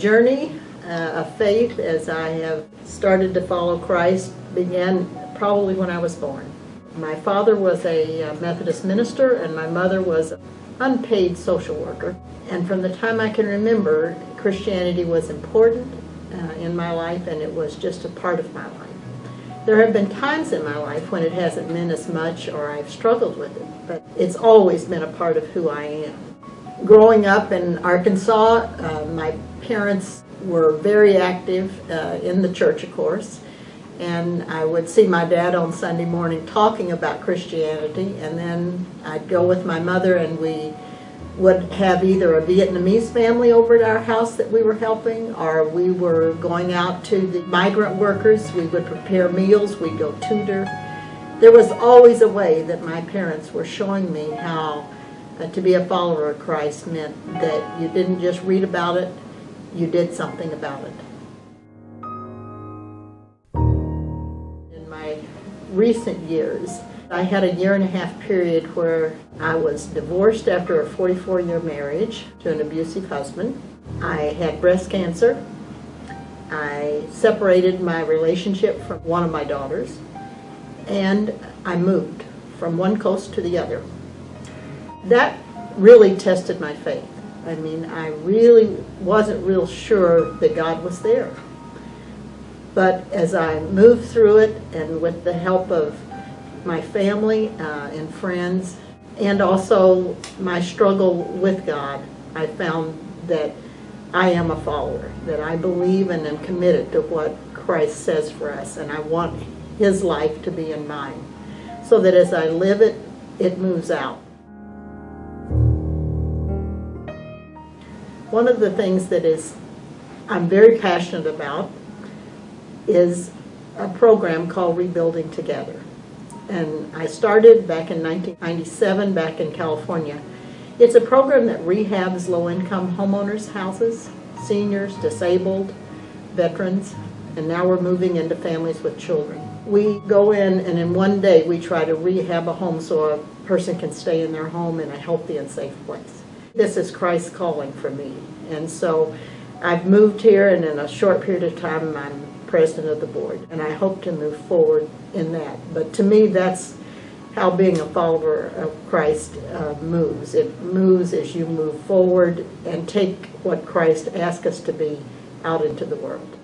journey of faith as I have started to follow Christ began probably when I was born. My father was a Methodist minister and my mother was an unpaid social worker. And from the time I can remember, Christianity was important in my life, and it was just a part of my life. There have been times in my life when it hasn't meant as much or I've struggled with it, but it's always been a part of who I am. Growing up in Arkansas, my parents were very active in the church, of course, and I would see my dad on Sunday morning talking about Christianity, and then I'd go with my mother and we would have either a Vietnamese family over at our house that we were helping, or we were going out to the migrant workers. We would prepare meals, we'd go tutor. There was always a way that my parents were showing me how to be a follower of Christ meant that you didn't just read about it, you did something about it. In my recent years, I had a 1.5 year period where I was divorced after a 44-year marriage to an abusive husband. I had breast cancer. I separated my relationship from one of my daughters, and I moved from one coast to the other. That really tested my faith. I mean, I really wasn't real sure that God was there. But as I moved through it, and with the help of my family and friends, and also my struggle with God, I found that I am a follower, that I believe and am committed to what Christ says for us, and I want His life to be in mine, so that as I live it, it moves out. One of the things that I'm very passionate about is a program called Rebuilding Together. And I started back in 1997 back in California. It's a program that rehabs low-income homeowners' houses, seniors, disabled, veterans, and now we're moving into families with children. We go in and in one day we try to rehab a home so a person can stay in their home in a healthy and safe place. This is Christ's calling for me. And so I've moved here, and in a short period of time I'm president of the board, and I hope to move forward in that. But to me, that's how being a follower of Christ moves. It moves as you move forward and take what Christ asks us to be out into the world.